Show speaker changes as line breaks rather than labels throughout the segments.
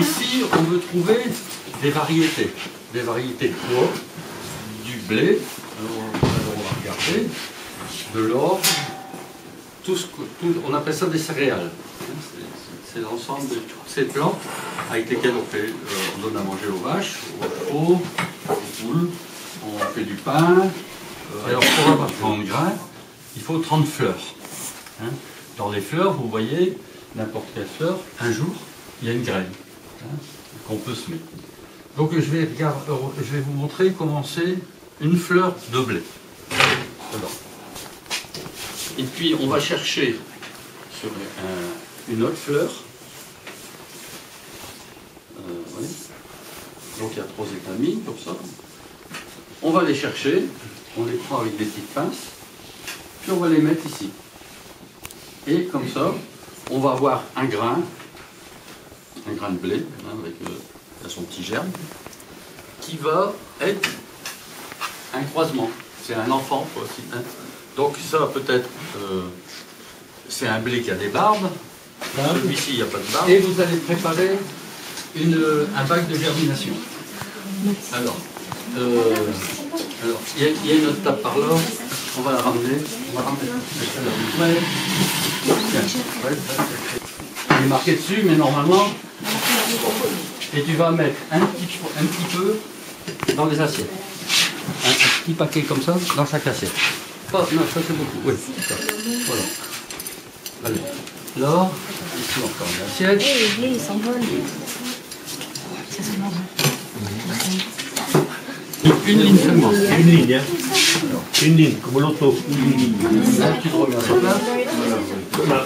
ici, on veut trouver des variétés de pois, du blé, alors on va regarder, de l'orge, on appelle ça des céréales. C'est l'ensemble de toutes ces plantes avec lesquelles on donne à manger aux vaches, aux chevaux, aux poules, on fait du pain. Alors pour avoir 30 grains, il faut 30 fleurs. Hein. Dans les fleurs, vous voyez, n'importe quelle fleur, un jour, il y a une graine qu'on peut semer. Donc je vais vous montrer comment c'est une fleur de blé. Alors. Et puis on va chercher sur une autre fleur. Oui. Donc il y a 3 étamines comme ça. On va les chercher, on les prend avec des petites pinces, puis on va les mettre ici. Et comme ça, on va avoir un grain de blé, avec son petit germe, qui va être un croisement. C'est un enfant aussi. Hein. Donc ça peut-être, c'est un blé qui a des barbes. Celui-ci, il n'y a pas de barbe. Et vous allez préparer un bac de germination. Alors, il y a une autre table par là. On va la ramener. Il est marqué dessus, mais normalement. Et tu vas mettre un petit peu dans les assiettes. Un petit paquet comme ça dans chaque assiette. Oh, non, ça c'est beaucoup. Oui, ça. Voilà. Allez. Là, ici encore une assiette.
Et les blés, ils s'envolent. Ça c'est marrant.
Une ligne seulement.
Une ligne, hein. Une ligne, comme l'auto. Une ligne.
Là, tu te remets à ta place.
Voilà.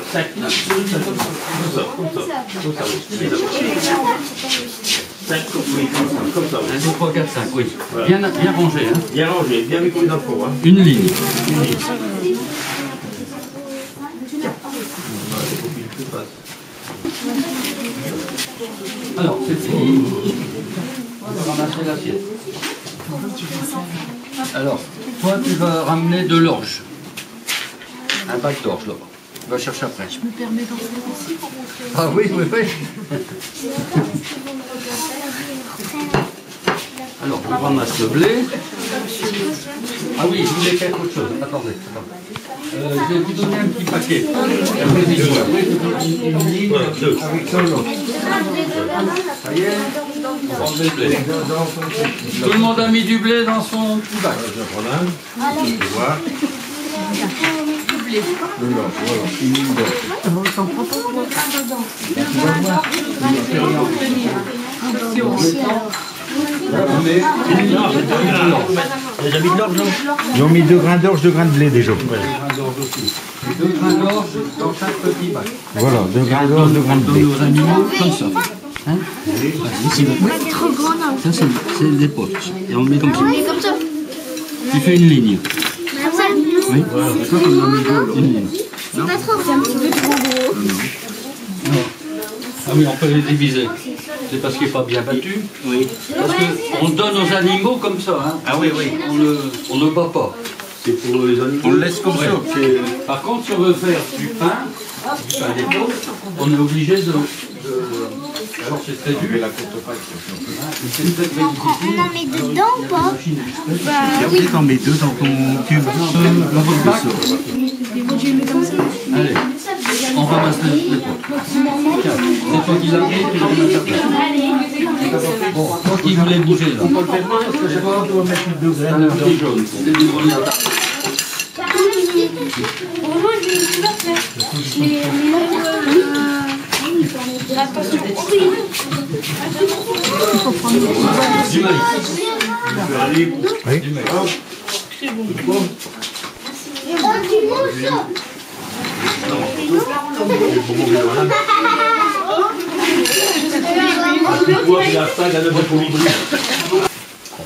Comme ça.
1, 2, 3, 4, 5, oui. Voilà. Bien rangé. Hein.
Bien rangé, bien mis comme dans le four. Hein.
Une ligne. Alors, c'est fini. On va ramasser l'assiette. Alors, toi, tu vas ramener de l'orge. Un bac d'orge, là-bas. Tu vas chercher après.
Je me permets d'en faire aussi pour montrer.
Ah oui, oui, oui. Alors, on ramasse le blé. Ah oui, je voulais faire autre chose. Attendez. Je vais vous donner un petit paquet. Ça y est, on va enlever le blé. Tout le monde a mis du blé dans son petit bac.
Je vais prendre un. Je vais voir.
Ils ont mis de l'orge, non? Ils ont mis 2 grains d'orge, 2 grains de blé déjà.
2 grains d'orge aussi. 2 grains d'orge dans chaque petit bac.
Voilà, 2 grains d'orge, 2 grains de blé.
Nos animaux comme ça. Hein?
C'est trop grand, non?
Ça, c'est des potes. Et on le met comme ça.
Oui, comme ça.
Tu fais une ligne.
Comme ça.
Oui, voilà, c'est ça qu'on a mis une ligne.
C'est pas trop, c'est un petit peu trop gros.
Non. Ah oui, on peut les diviser. C'est parce qu'il n'est pas bien battu.
Oui.
Parce qu'on donne aux animaux comme ça. Hein.
Ah oui, oui.
On ne bat pas.
C'est pour les animaux. On le laisse comme ça.
Par contre, si on veut faire du pain d'épaule, on est obligé de... Alors c'est très dur. C'est très difficile.
On en met dedans ou pas?
Oui, t'en mets 2 dans ton cube.
Dans votre bac. Allez, on ramasse les pots. Tiens, c'est toi qui l'as pris, tu l'as mis à ta place. Bon, toi qui voulais bouger là. On peut le faire parce que je vois, on doit mettre 2 grains de jaune. C'est du jaune là. Du maïs.
Oui.
Du maïs.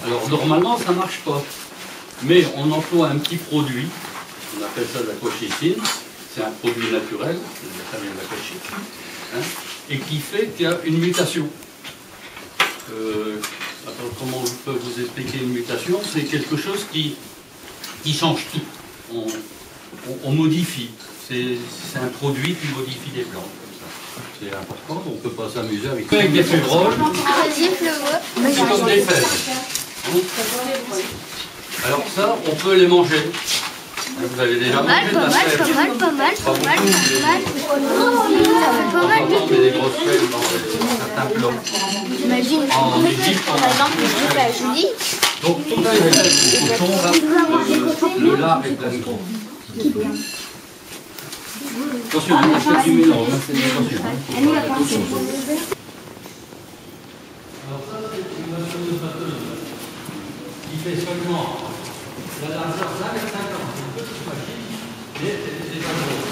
Alors normalement ça marche pas, mais on emploie un petit produit, on appelle ça de la colchicine, c'est un produit naturel, ça vient de la colchicine, hein, et qui fait qu'il y a une mutation. Attends, comment je peux vous expliquer une mutation? C'est quelque chose qui change tout. On modifie. C'est un produit qui modifie des plantes. Comme ça. C'est important, on ne peut pas s'amuser avec des févroles. C'est comme des fèves. Alors ça, on peut les manger. Vous avez déjà mangé de la fève?
Pas mal.
On met des grosses fèves dans certains plats.
J'imagine.
En Égypte,
Par exemple, je vous dis.
donc tout ça, le cochon, là, le lard est plein de gros. Attention, il y a un petit mélange, attention. Alors ça, c'est une machine qui fait seulement la largeur d'1,50 m, c'est une petite machine, mais c'est pas gros.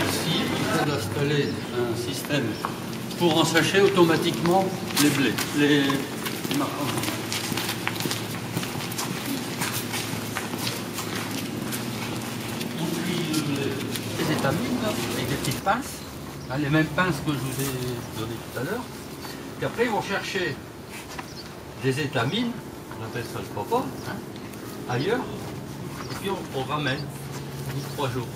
Ici, il faut installer un système pour ensacher automatiquement les blés, les marchandises. Des étamines avec des petites pinces, hein, les mêmes pinces que je vous ai données tout à l'heure. Puis après, ils vont chercher des étamines, on appelle ça le papa, hein, ailleurs, et puis on ramène 3 jours.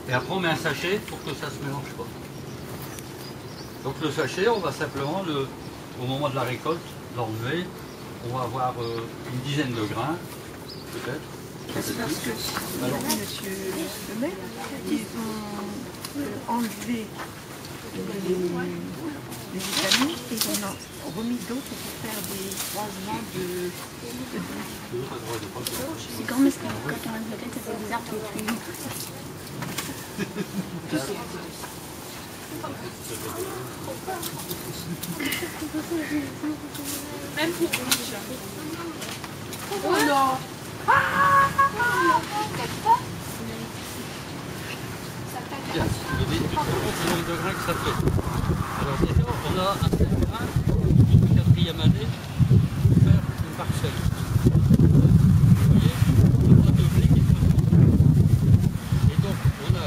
Et après, on met un sachet pour que ça ne se mélange pas. Donc le sachet, on va simplement, au moment de la récolte, l'enlever. On va avoir une dizaine de grains, peut-être.
C'est parce que alors, monsieur le maire, ils ont enlevé les vitamines et on a remis d'autres pour faire des croisements de
C'est quand même parce que quand on a la tête, ça fait bizarre tout le
Même pour oh non.
Bien, le nombre de grains que ça fait. Alors déjà, on a un seul grain, pour la 4e année, pour faire une parcelle. Vous voyez, on a 2 blés qui sont. Et donc, on a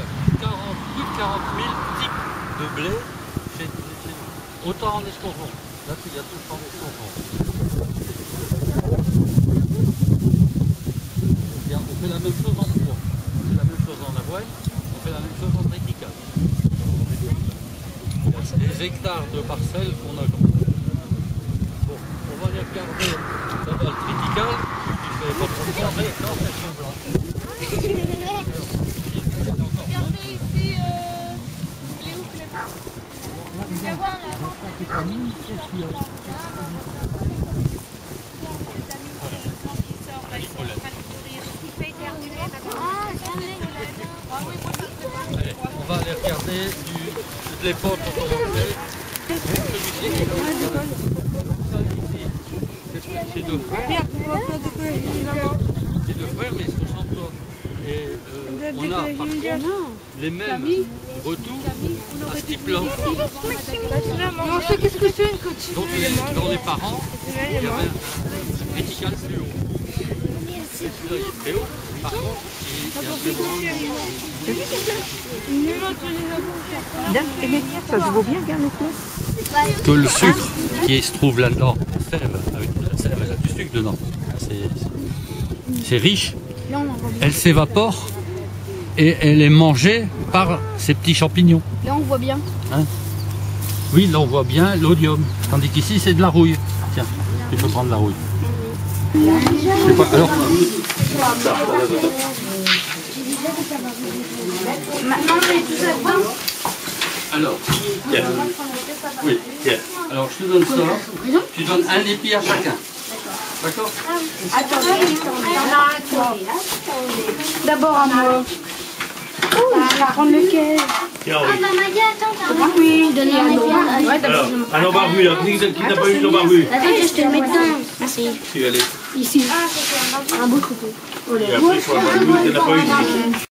plus de 40 000 types de blé chez nous. Autant en escompte. Là, il y a tout le temps en escompte. On fait la même chose en pois, on fait la même chose en avoine, on fait la même chose en triticale. Les hectares de parcelles qu'on a comme ça. Bon, on va les regarder. Ça va, le triticale, il fait pas trop de temps, mais non, c'est son blanc.
Regardez ici, il est où Clément? On va voir là.
Allez, on va aller regarder de l'épaule pour commencer. C'est 2 frères. C'est 2 frères, mais ils se ressemblent pas. Et on a par contre les mêmes retours à ce type-là.
Non, c'est qu'est-ce que c'est une coquille?
Donc dans les parents, il y avait un vertical plus haut. Celui-là il est très haut. Par contre, il y a un très bon.
Ça se vaut bien, regarde.
Que le sucre qui se trouve là-dedans, la sève, elle a du sucre dedans. C'est riche. Elle s'évapore et elle est mangée par ces petits champignons.
Là, on voit bien.
Hein? Oui, là on voit bien l'odium. Tandis qu'ici c'est de la rouille. Tiens, il faut prendre la rouille. Je sais pas, alors.
Maintenant, on met tout ça dedans.
Alors, oui. Alors je te donne ça. Tu donnes un épi à chacun. D'accord?
D'abord à moi. Je vais prendre lequel?
Tiens, oui.
Oui, donner un épi.
Alors, un embarbu, là. Qui n'a pas eu d'embarbu?
Attends, je te le mets dedans. Merci.
Si, allez.
Ici. Un bout de couteau.
Et après, il faut un embarbu, qui n'a pas eu ici.